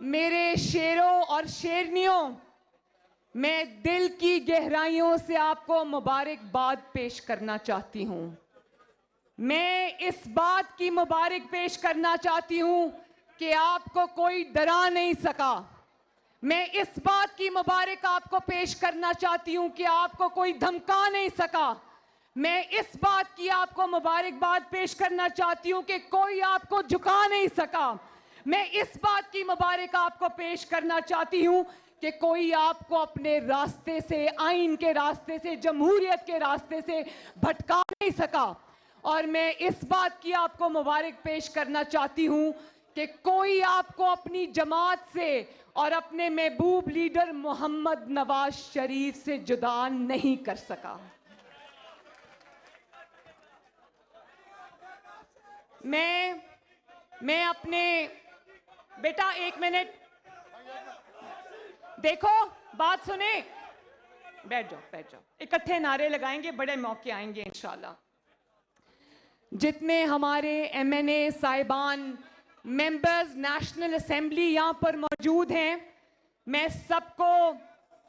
मेरे शेरों और शेरनियों, मैं दिल की गहराइयों से आपको मुबारकबाद पेश करना चाहती हूं। मैं इस बात की मुबारक पेश करना चाहती हूं कि आपको कोई डरा नहीं सका। मैं इस बात की मुबारक आपको पेश करना चाहती हूं कि आपको कोई धमका नहीं सका। मैं इस बात की आपको मुबारकबाद पेश करना चाहती हूं कि कोई आपको झुका नहीं सका। मैं इस बात की मुबारक आपको पेश करना चाहती हूं कि कोई आपको अपने रास्ते से, आइन के रास्ते से, जमहूरियत के रास्ते से भटका नहीं सका। और मैं इस बात की आपको मुबारक पेश करना चाहती हूं कि कोई आपको अपनी जमात से और अपने महबूब लीडर मोहम्मद नवाज शरीफ से जुदा नहीं कर सका। मैं अपने बेटा, एक मिनट देखो, बात सुने, बैठ जाओ। इकट्ठे नारे लगाएंगे, बड़े मौके आएंगे इंशाल्लाह। जितने हमारे एमएनए साहिबान, मेंबर्स नेशनल असेंबली यहां पर मौजूद हैं, मैं सबको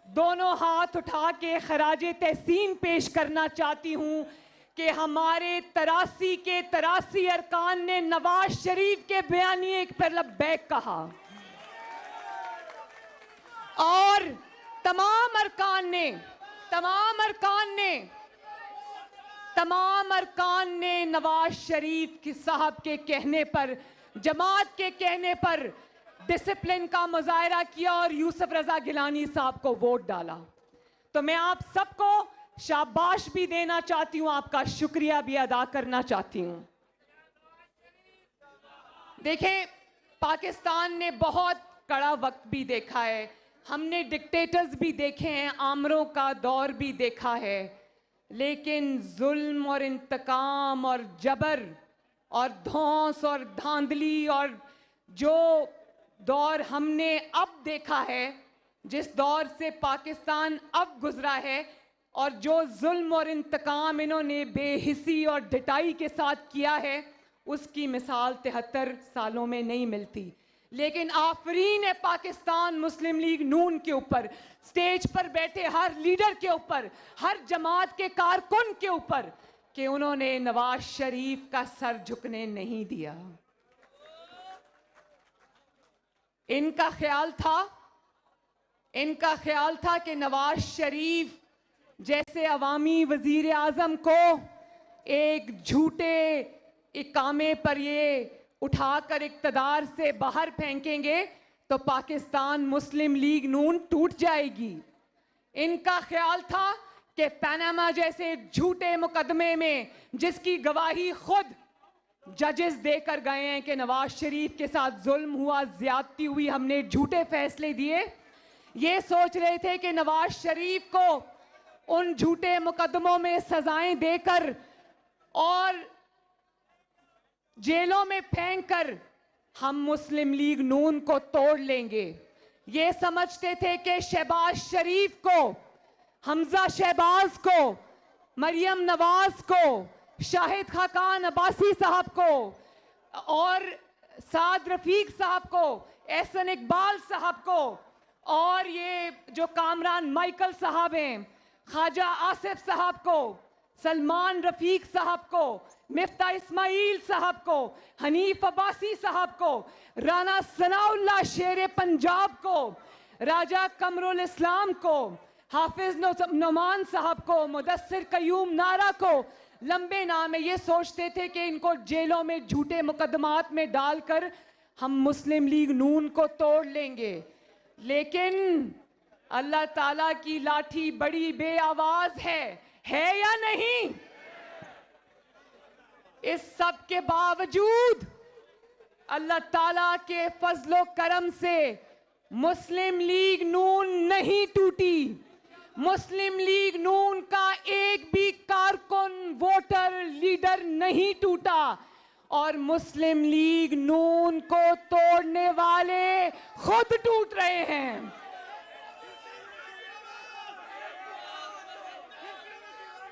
दोनों हाथ उठा के खराजे तहसीन पेश करना चाहती हूं कि हमारे 83 के 83 अरकान ने नवाज शरीफ के बयानिए पर लब्बैक कहा और तमाम अरकान ने नवाज शरीफ की साहब के कहने पर, जमात के कहने पर डिसिप्लिन का मुजाहरा किया और यूसुफ रजा गिलानी साहब को वोट डाला। तो मैं आप सबको शाबाश भी देना चाहती हूं, आपका शुक्रिया भी अदा करना चाहती हूं। देखें, पाकिस्तान ने बहुत कड़ा वक्त भी देखा है, हमने डिक्टेटर्स भी देखे हैं, आमरों का दौर भी देखा है, लेकिन जुल्म और इंतकाम और जबर और धौंस और धांधली और जो दौर हमने अब देखा है, जिस दौर से पाकिस्तान अब गुजरा है, और जो जुल्म और इंतकाम इन्होंने बेहिसी और ढिठाई के साथ किया है, उसकी मिसाल 73 सालों में नहीं मिलती। लेकिन आफरीन है पाकिस्तान मुस्लिम लीग नून के ऊपर, स्टेज पर बैठे हर लीडर के ऊपर, हर जमात के कारकुन के ऊपर, कि उन्होंने नवाज शरीफ का सर झुकने नहीं दिया। इनका ख्याल था कि नवाज शरीफ जैसे अवामी वजीर आजम को एक झूठे इकामे पर ये उठाकर इक्तदार से बाहर फेंकेंगे तो पाकिस्तान मुस्लिम लीग नून टूट जाएगी। इनका ख्याल था कि पनामा जैसे झूठे मुकदमे में, जिसकी गवाही खुद जजेस देकर गए हैं कि नवाज शरीफ के साथ जुल्म हुआ, ज्यादती हुई, हमने झूठे फैसले दिए, ये सोच रहे थे कि नवाज शरीफ को उन झूठे मुकदमों में सजाएं देकर और जेलों में फेंककर हम मुस्लिम लीग नून को तोड़ लेंगे। ये समझते थे कि शहबाज शरीफ को, हमजा शहबाज को, मरियम नवाज को, शाहिद खाकान अब्बासी साहब को और साद रफीक साहब को, एहसन इकबाल साहब को, और ये जो कामरान माइकल साहब हैं, ख्वाजा आसिफ साहब को, सलमान रफीक साहब को, मिफ्ता इस्माइल साहब को, हनीफ अब्बासी साहब को, राना सनाउल्लाह शेर पंजाब को, राजा कमरुल इस्लाम को, हाफिज नोमान साहब को, मुदस्सिर कयूम नारा को, लंबे नाम है, ये सोचते थे कि इनको जेलों में झूठे मुकदमात में डालकर हम मुस्लिम लीग नून को तोड़ लेंगे। लेकिन अल्लाह ताला की लाठी बड़ी बेआवाज है या नहीं? इस सब के बावजूद अल्लाह ताला के फजलो करम से मुस्लिम लीग नून नहीं टूटी। मुस्लिम लीग नून का एक भी कारकुन, वोटर, लीडर नहीं टूटा और मुस्लिम लीग नून को तोड़ने वाले खुद टूट रहे हैं।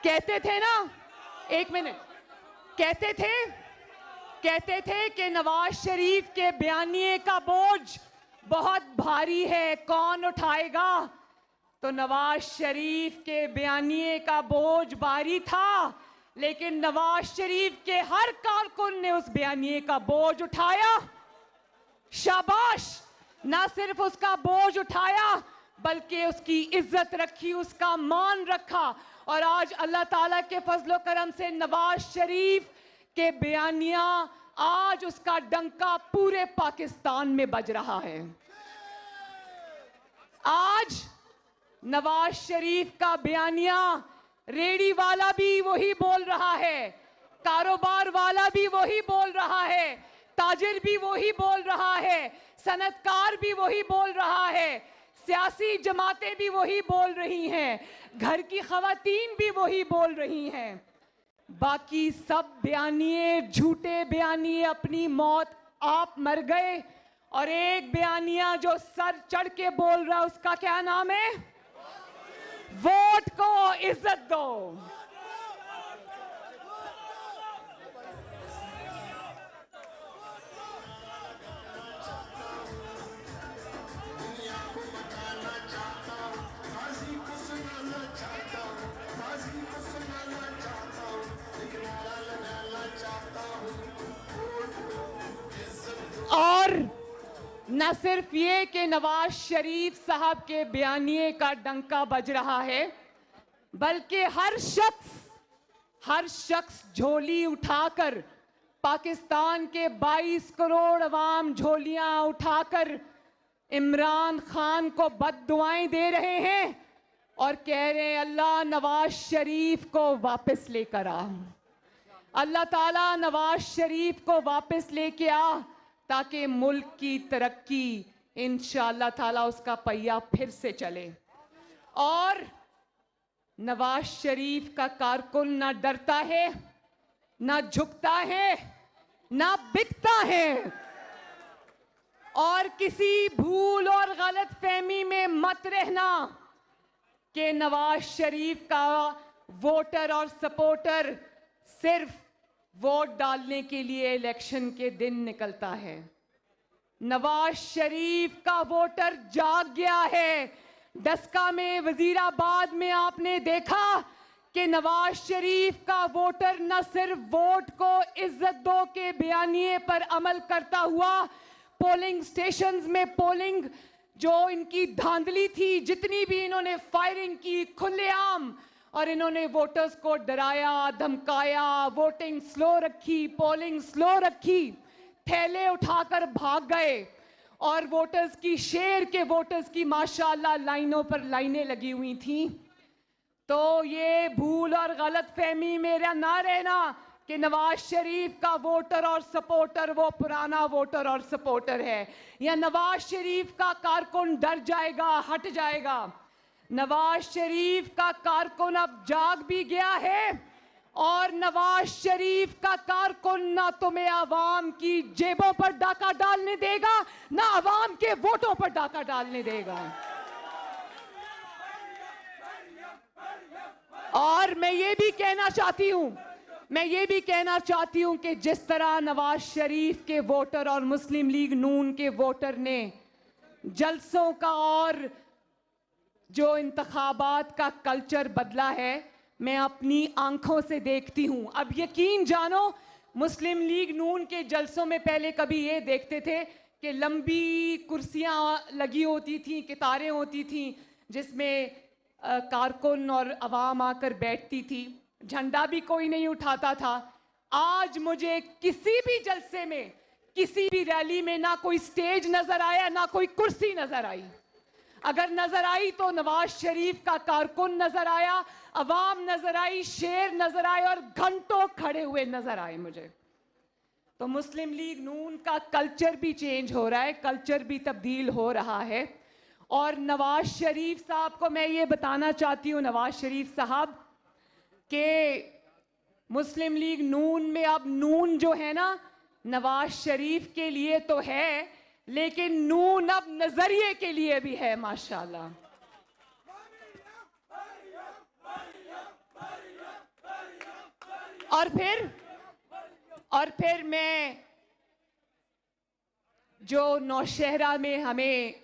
कहते थे ना, एक मिनट, कहते थे कि नवाज शरीफ के बयानिए का बोझ बहुत भारी है, कौन उठाएगा। तो नवाज शरीफ के बयानिए का बोझ भारी था, लेकिन नवाज शरीफ के हर कारकुन ने उस बयानिए का बोझ उठाया। शाबाश। ना सिर्फ उसका बोझ उठाया, बल्कि उसकी इज्जत रखी, उसका मान रखा। और आज अल्लाह ताला के फजलो करम से नवाज शरीफ के बयानिया, आज उसका डंका पूरे पाकिस्तान में बज रहा है। आज नवाज शरीफ का बयानिया रेडी वाला भी वही बोल रहा है, कारोबार वाला भी वही बोल रहा है, ताजिर भी वही बोल रहा है, सनतकार भी वही बोल रहा है, सियासी जमातें भी वही बोल रही हैं, घर की खवातीन भी वही बोल रही हैं। बाकी सब बयानिए झूठे बयानिए, अपनी मौत आप मर गए। और एक बयानिया जो सर चढ़ के बोल रहा है, उसका क्या नाम है? वोट को इज्जत दो। और न सिर्फ ये कि नवाज शरीफ साहब के बयानिए का डंका बज रहा है, बल्कि हर शख्स झोली उठाकर, पाकिस्तान के 22 करोड़ अवाम झोलियां उठाकर इमरान खान को बद्दुआएं दे रहे हैं और कह रहे हैं अल्लाह नवाज शरीफ को वापस लेकर आ, अल्लाह ताला नवाज शरीफ को वापस लेके आ, ताकि मुल्क की तरक्की इंशाअल्लाह ताला उसका पहिया फिर से चले। और नवाज शरीफ का कारकुन ना डरता है, ना झुकता है, ना बिकता है। और किसी भूल और गलत फहमी में मत रहना कि नवाज शरीफ का वोटर और सपोर्टर सिर्फ वोट डालने के लिए इलेक्शन के दिन निकलता है। नवाज शरीफ का वोटर जाग गया है। डस्का में, वजीराबाद में आपने देखा कि नवाज शरीफ का वोटर न सिर्फ वोट को इज्जत दो के बयानिए पर अमल करता हुआ, पोलिंग स्टेशंस में पोलिंग जो इनकी धांधली थी, जितनी भी इन्होंने फायरिंग की खुलेआम, और इन्होंने वोटर्स को डराया, धमकाया, वोटिंग स्लो रखी, पोलिंग स्लो रखी, थैले उठाकर भाग गए। और वोटर्स की, शेर के वोटर्स की माशाअल्लाह लाइनों पर लाइनें लगी हुई थी। तो ये भूल और गलत फहमी मेरा ना रहना कि नवाज शरीफ का वोटर और सपोर्टर वो पुराना वोटर और सपोर्टर है, या नवाज शरीफ का कारकुन डर जाएगा, हट जाएगा। नवाज शरीफ का कारकुन अब जाग भी गया है, और नवाज शरीफ का कारकुन ना तुम्हें आवाम की जेबों पर डाका डालने देगा, ना आवाम के वोटों पर डाका डालने देगा। और मैं ये भी कहना चाहती हूं कि जिस तरह नवाज शरीफ के वोटर और मुस्लिम लीग नून के वोटर ने जलसों का और जो इंतखाबात का कल्चर बदला है, मैं अपनी आंखों से देखती हूं। अब यकीन जानो, मुस्लिम लीग नून के जलसों में पहले कभी ये देखते थे कि लंबी कुर्सियां लगी होती थी, कितारें होती थी, जिसमें कारकुन और अवाम आकर बैठती थी, झंडा भी कोई नहीं उठाता था। आज मुझे किसी भी जलसे में, किसी भी रैली में ना कोई स्टेज नजर आया, ना कोई कुर्सी नजर आई। अगर नजर आई तो नवाज शरीफ का कारकुन नजर आया, अवाम नजर आई, शेर नजर आए, और घंटों खड़े हुए नजर आए मुझे। तो मुस्लिम लीग नून का कल्चर भी चेंज हो रहा है, कल्चर भी तब्दील हो रहा है। और नवाज शरीफ साहब को मैं ये बताना चाहती हूँ, नवाज शरीफ साहब के मुस्लिम लीग नून में अब नून जो है ना, नवाज शरीफ के लिए तो है, लेकिन नून अब नजरिए के लिए भी है माशाल्लाह। और फिर जो नौशहरा में हमें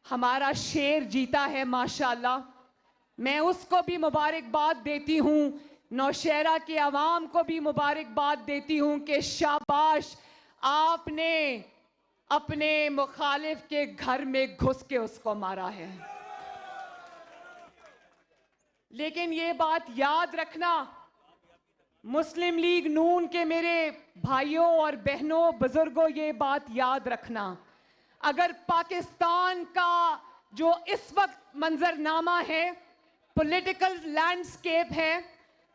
हमारा शेर जीता है माशाल्लाह, मैं उसको भी मुबारकबाद देती हूँ। नौशहरा के अवाम को भी मुबारकबाद देती हूँ कि शाबाश, आपने अपने मुखालिफ के घर में घुस के उसको मारा है। लेकिन ये बात याद रखना, मुस्लिम लीग नून के मेरे भाइयों और बहनों, बुजुर्गों, ये बात याद रखना, अगर पाकिस्तान का जो इस वक्त मंजरनामा है, पॉलिटिकल लैंडस्केप है,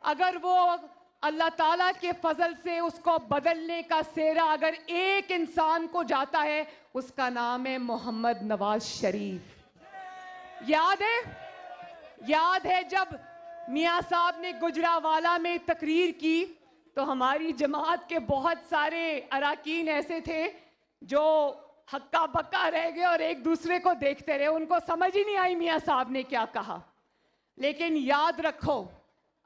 अगर वो अल्लाह ताला के फजल से उसको बदलने का सेहरा अगर एक इंसान को जाता है, उसका नाम है मोहम्मद नवाज शरीफ। याद है जब मियां साहब ने गुजरावाला में तकरीर की तो हमारी जमात के बहुत सारे अरकान ऐसे थे जो हक्का बक्का रह गए और एक दूसरे को देखते रहे, उनको समझ ही नहीं आई मियां साहब ने क्या कहा। लेकिन याद रखो,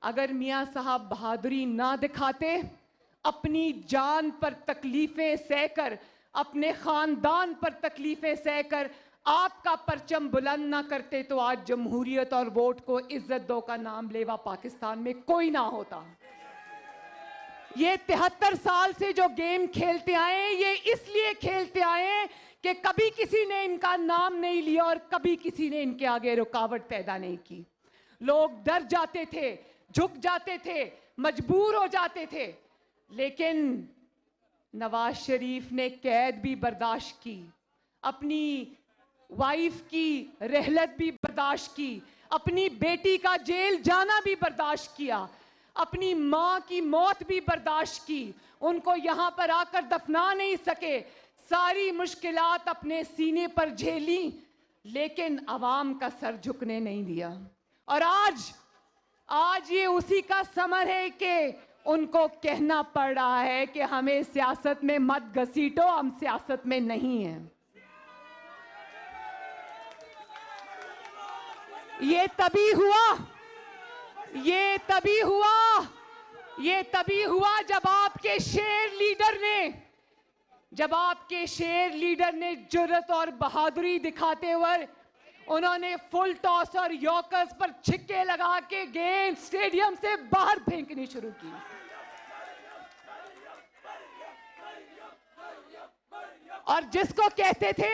अगर मियां साहब बहादुरी ना दिखाते, अपनी जान पर तकलीफें सहकर, अपने खानदान पर तकलीफें सहकर आपका परचम बुलंद ना करते, तो आज जमहूरियत और वोट को इज्जत दो का नाम लेवा पाकिस्तान में कोई ना होता। ये 73 साल से जो गेम खेलते आए, ये इसलिए खेलते आए कि कभी किसी ने इनका नाम नहीं लिया और कभी किसी ने इनके आगे रुकावट पैदा नहीं की। लोग डर जाते थे, झुक जाते थे, मजबूर हो जाते थे, लेकिन नवाज शरीफ ने कैद भी बर्दाश्त की, अपनी वाइफ की रहलत भी बर्दाश्त की, अपनी बेटी का जेल जाना भी बर्दाश्त किया, अपनी मां की मौत भी बर्दाश्त की, उनको यहां पर आकर दफना नहीं सके, सारी मुश्किलात अपने सीने पर झेली, लेकिन अवाम का सर झुकने नहीं दिया। और आज ये उसी का समर है कि उनको कहना पड़ रहा है कि हमें सियासत में मत घसीटो, हम सियासत में नहीं हैं। ये तभी हुआ जब आपके शेर लीडर ने जुर्रत और बहादुरी दिखाते हुए उन्होंने फुल टॉस और यॉर्कर्स पर छिक्के लगा के गेंद स्टेडियम से बाहर फेंकनी शुरू की। और जिसको कहते थे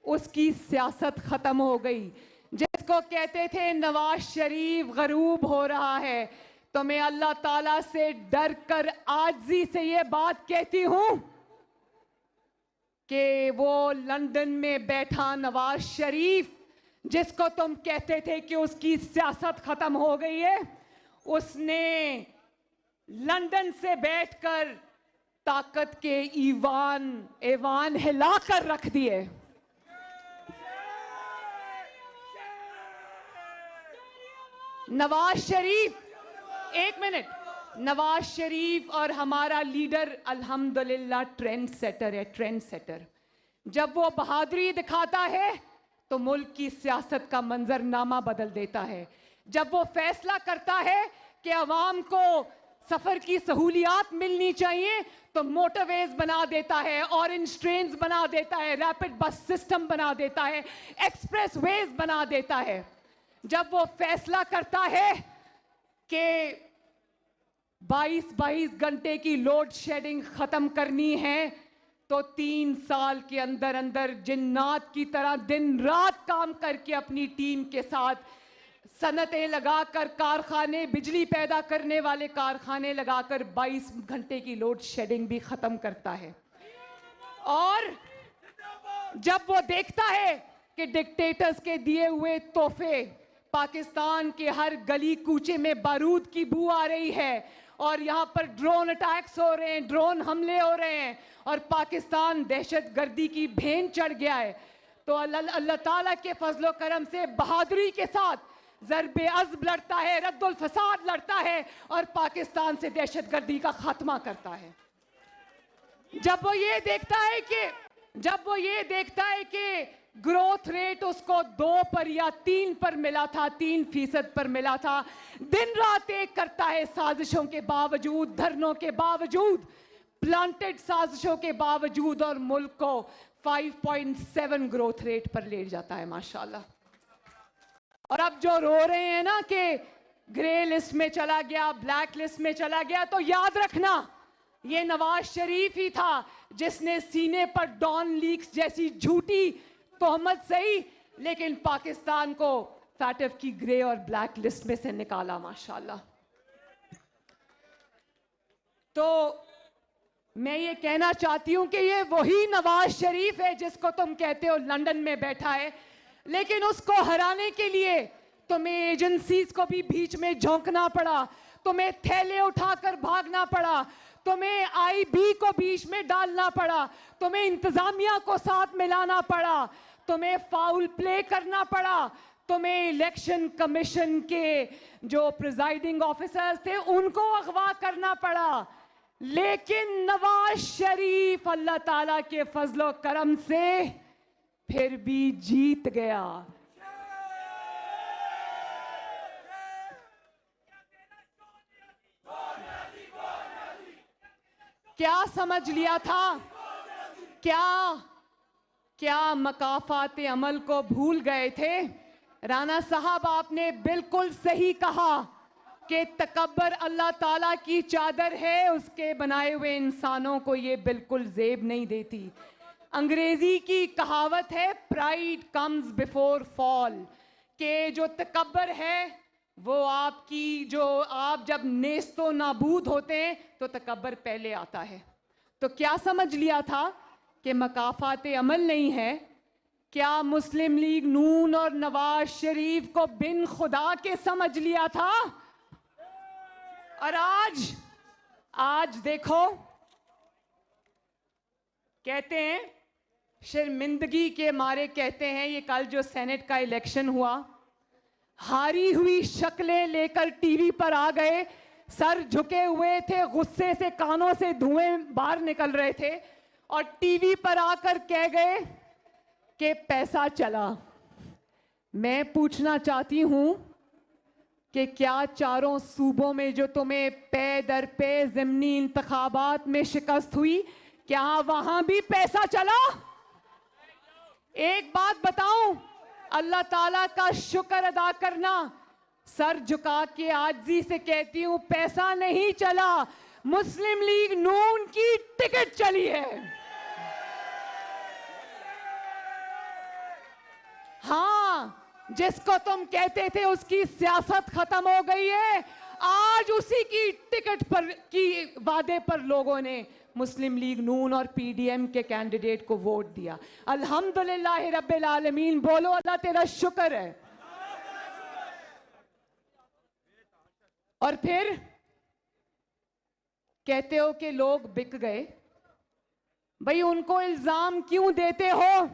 उसकी सियासत खत्म हो गई, जिसको कहते थे नवाज शरीफ गरूब हो रहा है, तो मैं अल्लाह ताला से डर कर आजिज़ी से ये बात कहती हूं कि वो लंदन में बैठा नवाज शरीफ, जिसको तुम कहते थे कि उसकी सियासत खत्म हो गई है, उसने लंदन से बैठकर ताकत के ईवान हिलाकर रख दिए। नवाज शरीफ, एक मिनट, नवाज शरीफ और हमारा लीडर अल्हम्दुलिल्लाह ट्रेंड सेटर है, ट्रेंड सेटर। जब वो बहादुरी दिखाता है तो मुल्क की सियासत का मंजरनामा बदल देता है। जब वो फैसला करता है कि अवाम को सफर की सहूलियात मिलनी चाहिए तो मोटरवेज बना देता है, ऑरेंज ट्रेन्स बना देता है, रैपिड बस सिस्टम बना देता है, एक्सप्रेस वेज बना देता है। जब वो फैसला करता है कि 22 घंटे की लोड शेडिंग खत्म करनी है, तो 3 साल के अंदर अंदर जिन्नात की तरह दिन रात काम करके अपनी टीम के साथ सनतें लगाकर, कारखाने, बिजली पैदा करने वाले कारखाने लगाकर 22 घंटे की लोड शेडिंग भी खत्म करता है। और जब वो देखता है कि डिक्टेटर्स के दिए हुए तोहफे, पाकिस्तान के हर गली कूचे में बारूद की बू आ रही है और यहाँ पर ड्रोन अटैक्स हो रहे हैं, ड्रोन हमले हो रहे हैं और पाकिस्तान दहशतगर्दी की भेंट चढ़ गया है, तो अल्लाह ताला के फजलो करम से बहादुरी के साथ ज़र्बे अज़्ब लड़ता है, रद्दुल फसाद लड़ता है और पाकिस्तान से दहशतगर्दी का खात्मा करता है। जब वो ये देखता है कि ग्रोथ रेट उसको 2 पर या 3 पर मिला था, 3% पर मिला था, दिन रात एक करता है, साजिशों के बावजूद, धरनों के बावजूद, प्लांटेड साजिशों के बावजूद, और मुल्क को 5.7 ग्रोथ रेट पर लेट जाता है माशाल्लाह। और अब जो रो रहे हैं ना कि ग्रे लिस्ट में चला गया, ब्लैक लिस्ट में चला गया, तो याद रखना ये नवाज शरीफ ही था जिसने सीने पर डॉन लीक्स जैसी झूठी तोहमत सही, लेकिन पाकिस्तान को फैटफ की ग्रे और ब्लैक लिस्ट में से निकाला माशाल्लाह। तो मैं ये कहना चाहती हूं कि ये वही नवाज शरीफ है जिसको तुम कहते हो लंदन में बैठा है, लेकिन उसको हराने के लिए तुम्हें एजेंसीज को भी बीच में झोंकना पड़ा, तुम्हें थैले उठाकर भागना पड़ा, तुम्हें आईबी को बीच में डालना पड़ा, तुम्हें इंतजामिया को साथ मिलाना पड़ा, तुम्हें फाउल प्ले करना पड़ा, तुम्हें इलेक्शन कमीशन के जो प्रिजाइडिंग ऑफिसर्स थे उनको अगवा करना पड़ा, लेकिन नवाज शरीफ अल्लाह ताला के फजलो करम से फिर भी जीत गया। क्या समझ लिया था? क्या मकाफात अमल को भूल गए थे? राना साहब आपने बिल्कुल सही कहा कि तकब्बर अल्लाह ताला की चादर है, उसके बनाए हुए इंसानों को ये बिल्कुल जेब नहीं देती। अंग्रेजी की कहावत है प्राइड कम्स बिफोर फॉल, के जो तकब्बर है वो आपकी, जो आप जब नेस्तो नाबूद होते हैं तो तकब्बर पहले आता है। तो क्या समझ लिया था कि मकाफात अमल नहीं है? क्या मुस्लिम लीग नून और नवाज शरीफ को बिन खुदा के समझ लिया था? और आज देखो, कहते हैं शर्मिंदगी के मारे, कहते हैं ये कल जो सेनेट का इलेक्शन हुआ, हारी हुई शक्लें लेकर टीवी पर आ गए, सर झुके हुए थे, गुस्से से कानों से धुएं बाहर निकल रहे थे, और टीवी पर आकर कह गए कि पैसा चला। मैं पूछना चाहती हूं कि क्या चारों सूबों में जो तुम्हें पे दर पे ज़िमनी इंतखाबात में शिकस्त हुई, क्या वहां भी पैसा चला? एक बात बताऊं, अल्लाह ताला का शुक्र अदा करना, सर झुका के आजिज़ी से कहती हूं, पैसा नहीं चला, मुस्लिम लीग नून की टिकट चली है। हाँ, जिसको तुम कहते थे उसकी सियासत खत्म हो गई है, आज उसी की टिकट पर की वादे पर लोगों ने मुस्लिम लीग नून और पीडीएम के कैंडिडेट को वोट दिया। अल्हम्दुलिल्लाह रब्बिल आलमीन, बोलो अल्लाह तेरा शुक्र है। और फिर कहते हो कि लोग बिक गए। भाई उनको इल्जाम क्यों देते हो?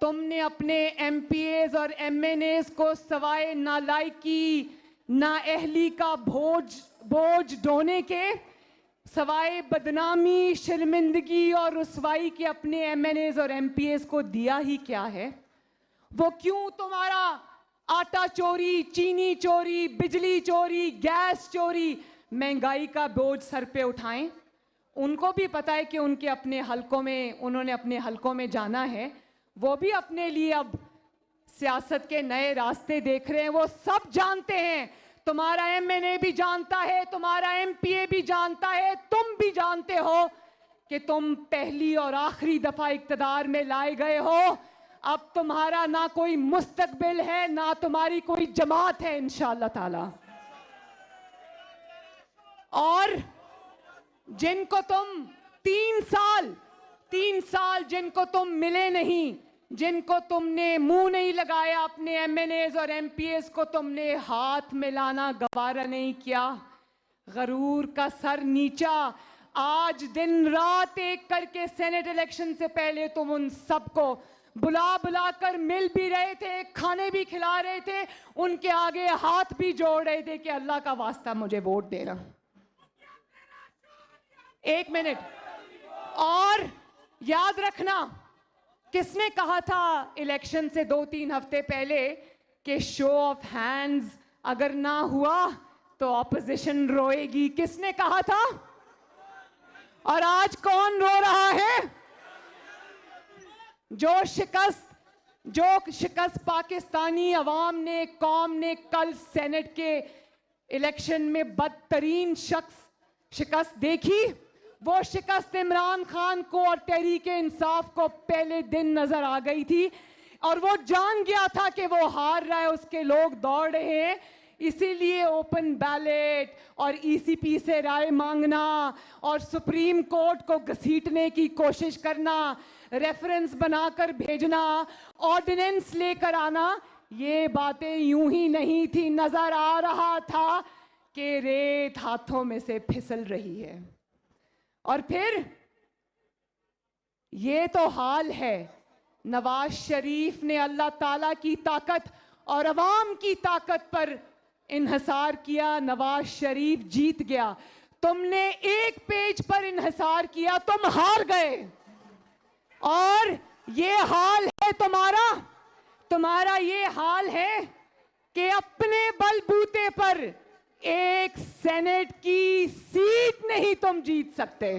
तुमने अपने एमपीएस और एमएनएस को सवाए नालायकी, नाअहली का बोझ ढोने के, सवाए बदनामी, शर्मिंदगी और रुसवाई के अपने एमएनएस और एमपीएस को दिया ही क्या है? वो क्यों तुम्हारा आटा चोरी, चीनी चोरी, बिजली चोरी, गैस चोरी, महंगाई का बोझ सर पे उठाएं? उनको भी पता है कि उनके अपने हलकों में, उन्होंने अपने हलकों में जाना है, वो भी अपने लिए अब सियासत के नए रास्ते देख रहे हैं। वो सब जानते हैं, तुम्हारा एमएनए भी जानता है, तुम्हारा एमपीए भी जानता है, तुम भी जानते हो कि तुम पहली और आखिरी दफा इक्तदार में लाए गए हो। अब तुम्हारा ना कोई मुस्तकबिल है, ना तुम्हारी कोई जमात है इंशाअल्लाह ताला। और जिनको तुम 3 साल जिनको तुम मिले नहीं, जिनको तुमने मुंह नहीं लगाया, अपने एमएनएस और एमपीएस को तुमने हाथ मिलाना गवारा नहीं किया, गरूर का सर नीचा, आज दिन रात एक करके सेनेट इलेक्शन से पहले तुम उन सबको बुला कर मिल भी रहे थे, खाने भी खिला रहे थे, उनके आगे हाथ भी जोड़ रहे थे कि अल्लाह का वास्ता मुझे वोट देना। 1 मिनट और याद रखना, किसने कहा था इलेक्शन से 2-3 हफ्ते पहले कि शो ऑफ हैंड्स अगर ना हुआ तो ऑपोजिशन रोएगी? किसने कहा था? और आज कौन रो रहा है? जो शिकस्त पाकिस्तानी अवाम ने, कौम ने कल सेनेट के इलेक्शन में बदतरीन शिकस्त देखी, वो शिकस्त इमरान खान को और तहरीक इंसाफ को पहले दिन नजर आ गई थी और वो जान गया था कि वो हार रहा है, उसके लोग दौड़ रहे हैं। इसीलिए ओपन बैलेट और ईसीपी से राय मांगना और सुप्रीम कोर्ट को घसीटने की कोशिश करना, रेफरेंस बनाकर भेजना, ऑर्डिनेंस लेकर आना, ये बातें यूं ही नहीं थी। नजर आ रहा था कि रेत हाथों में से फिसल रही है। और फिर ये तो हाल है। नवाज शरीफ ने अल्लाह ताला की ताकत और अवाम की ताकत पर इन्हिसार किया। नवाज शरीफ जीत गया। तुमने एक पेज पर इन्हिसार किया, तुम हार गए। और ये हाल है तुम्हारा ये हाल है कि अपने बलबूते पर एक सेनेट की सीट नहीं तुम जीत सकते।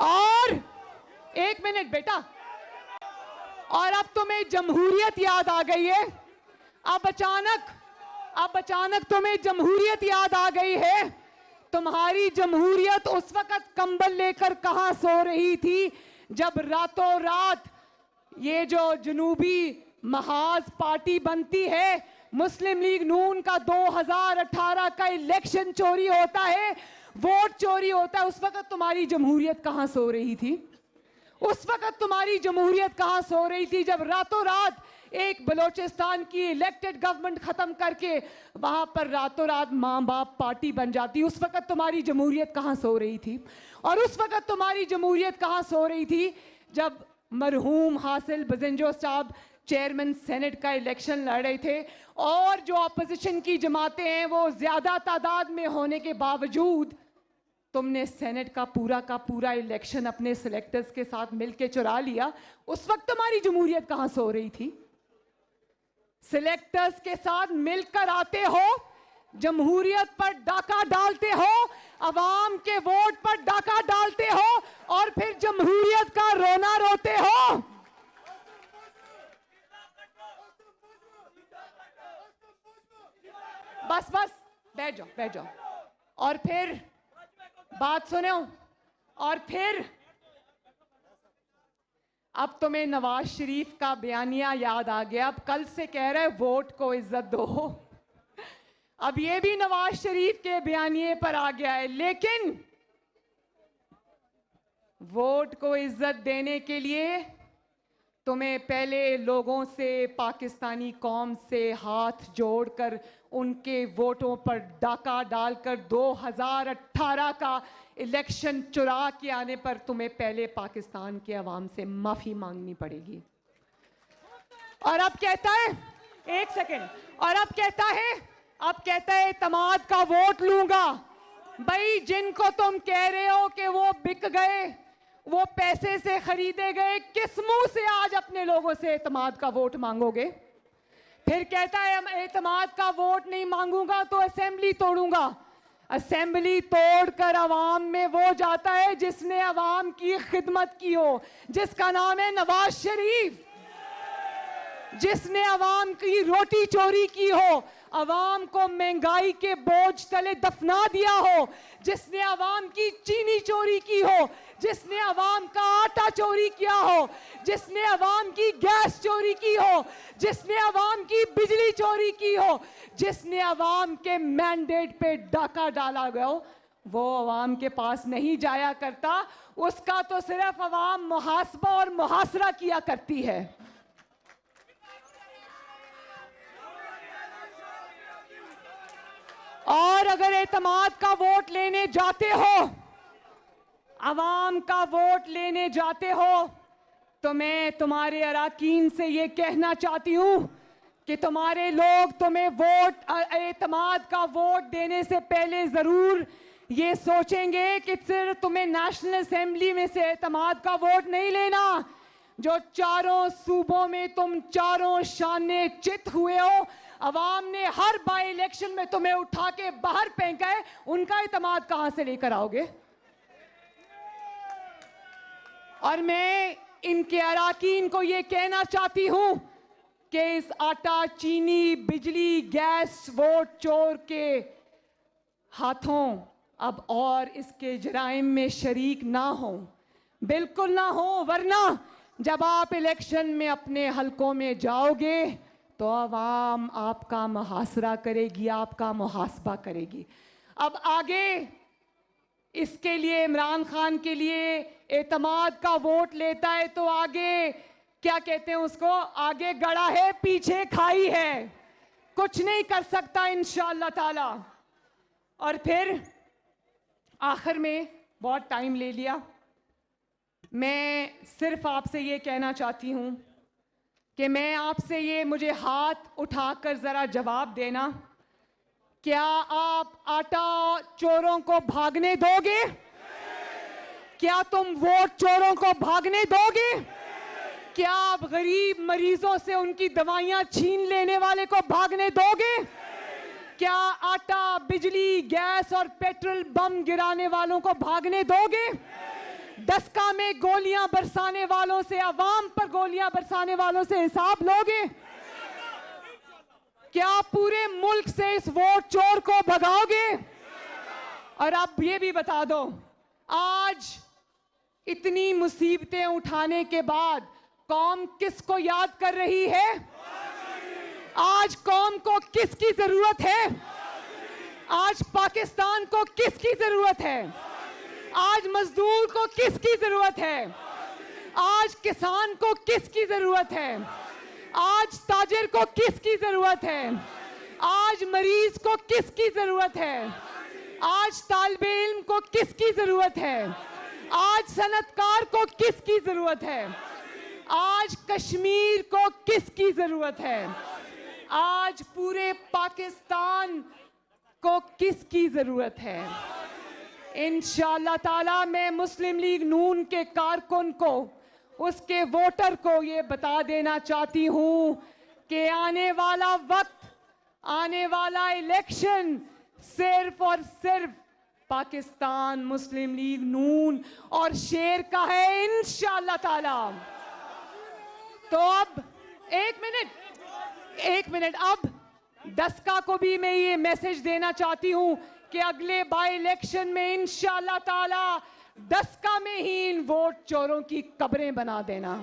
और एक मिनट बेटा, और अब तुम्हें जमहूरियत याद आ गई है। अब अचानक तुम्हें जमहूरियत याद आ गई है। तुम्हारी जमहूरियत उस वक्त कंबल लेकर कहां सो रही थी जब रातों रात ये जो जनूबी महाज पार्टी बनती है, मुस्लिम लीग नून का 2018 का इलेक्शन चोरी होता है, वोट चोरी होता है। उस वक्त तुम्हारी जमहूरियत कहां सो रही थी? उस वक्त तुम्हारी जमहूरियत कहां सो रही थी जब रातों रात एक बलोचिस्तान की इलेक्टेड गवर्नमेंट खत्म करके वहां पर रातों रात मां बाप पार्टी बन जाती? उस वक्त तुम्हारी जमहूरियत कहां सो रही थी? और उस वक्त तुम्हारी जमहूरियत कहां सो रही थी जब मरहूम हासिल बजिंजो साहब चेयरमैन सेनेट का इलेक्शन लड़ रहे थे और जो अपोजिशन की जमातें हैं वो ज्यादा तादाद में होने के बावजूद तुमने सेनेट का पूरा इलेक्शन अपने सिलेक्टर्स के साथ मिलकर चुरा लिया? उस वक्त तुम्हारी जमहूरियत कहां सो रही थी? सिलेक्टर्स के साथ मिलकर आते हो, जमहूरियत पर डाका डालते हो, अवाम के वोट पर डाका डालते हो और फिर जमहूरियत का रोना रोते हो। बस बैठ जाओ। और फिर बात सुनो। और फिर अब तुम्हें नवाज शरीफ का बयानिया याद आ गया। अब कल से कह रहे वोट को इज्जत दो। अब ये भी नवाज शरीफ के बयानिए पर आ गया है। लेकिन वोट को इज्जत देने के लिए तुम्हें पहले लोगों से, पाकिस्तानी कौम से हाथ जोड़कर उनके वोटों पर डाका डालकर 2018 का इलेक्शन चुरा के आने पर तुम्हें पहले पाकिस्तान के अवाम से माफी मांगनी पड़ेगी। और अब कहता है, एक सेकेंड, और अब कहता है एतमाद का वोट लूंगा। भाई, जिनको तुम कह रहे हो कि वो बिक गए, वो पैसे से खरीदे गए, किस मुंह से आज अपने लोगों से एतमाद का वोट मांगोगे? फिर कहता है एतमाद का वोट नहीं मांगूंगा तो असेंबली तोड़ूंगा। असेंबली तोड़कर अवाम में वो जाता है जिसने अवाम की खिदमत की हो, जिसका नाम है नवाज शरीफ, जिसने अवाम की रोटी चोरी की हो, अवाम को महंगाई के बोझ तले दफना दिया हो, जिसने अवाम की चीनी चोरी की हो, जिसने अवाम का आटा चोरी किया हो, जिसने अवाम की गैस चोरी की हो, जिसने अवाम की बिजली चोरी की हो, जिसने अवाम के मैंडेट पे डाका डाला गया हो, वो अवाम के पास नहीं जाया करता। उसका तो सिर्फ अवाम मुहासबा और मुहासरा किया करती है। और अगर एतमाद का वोट लेने जाते हो, अवाम का वोट लेने जाते हो, तो मैं तुम्हारे अराकीन से ये कहना चाहती हूं कि तुम्हारे लोग तुम्हें वोट, एतमाद का वोट देने से पहले जरूर ये सोचेंगे कि सिर्फ तुम्हें नेशनल असेंबली में से एतमाद का वोट नहीं लेना। जो चारों सूबों में तुम चारों शाने चित हुए हो, अवाम ने हर बाई इलेक्शन में तुम्हें उठा के बाहर फेंका है, उनका एतमाद कहां से लेकर आओगे? और मैं इनके अराकीन को ये कहना चाहती हूं कि इस आटा, चीनी, बिजली, गैस वोट चोर के हाथों अब और इसके जराइम में शरीक ना हो, बिल्कुल ना हो। वरना जब आप इलेक्शन में अपने हलकों में जाओगे तो आवाम आपका मुहासरा करेगी, आपका मुहासबा करेगी। अब आगे इसके लिए इमरान खान के लिए एतमाद का वोट लेता है तो आगे क्या कहते हैं उसको, आगे गड़ा है पीछे खाई है, कुछ नहीं कर सकता इंशाअल्लाह ताला। और फिर आखिर में, बहुत टाइम ले लिया, मैं सिर्फ आपसे ये कहना चाहती हूं कि मैं आपसे ये, मुझे हाथ उठाकर जरा जवाब देना, क्या आप आटा चोरों को भागने दोगे? क्या तुम वोट चोरों को भागने दोगे? क्या आप गरीब मरीजों से उनकी दवाइयां छीन लेने वाले को भागने दोगे? क्या आटा, बिजली, गैस और पेट्रोल बम गिराने वालों को भागने दोगे? दसका में गोलियां बरसाने वालों से, अवाम पर गोलियां बरसाने वालों से हिसाब लोगे? क्या पूरे मुल्क से इस वोट चोर को भगाओगे? और अब ये भी बता दो, आज इतनी मुसीबतें उठाने के बाद कौम किसको याद कर रही है? आज कौम को किसकी जरूरत है? आज पाकिस्तान को किसकी जरूरत है? आज मजदूर को किसकी जरूरत है? आज किसान को किसकी जरूरत है? आज ताजिर को किसकी जरूरत है? आज मरीज को किसकी जरूरत है? आज तालिबे इल्म को किसकी जरूरत है? आज सनतकार को किसकी जरूरत है? आज कश्मीर को किसकी जरूरत है? आज पूरे पाकिस्तान को किसकी जरूरत है? इंशाअल्लाह ताला मैं मुस्लिम लीग नून के कारकुन को, उसके वोटर को ये बता देना चाहती हूं कि आने वाला वक्त, आने वाला इलेक्शन सिर्फ और सिर्फ पाकिस्तान मुस्लिम लीग नून और शेर का है इंशाअल्लाह ताला। तो अब एक मिनट, अब दसका को भी मैं ये मैसेज देना चाहती हूं कि अगले बाई इलेक्शन में इंशाअल्लाह ताला दसका में ही इन वोट चोरों की कब्रें बना देना।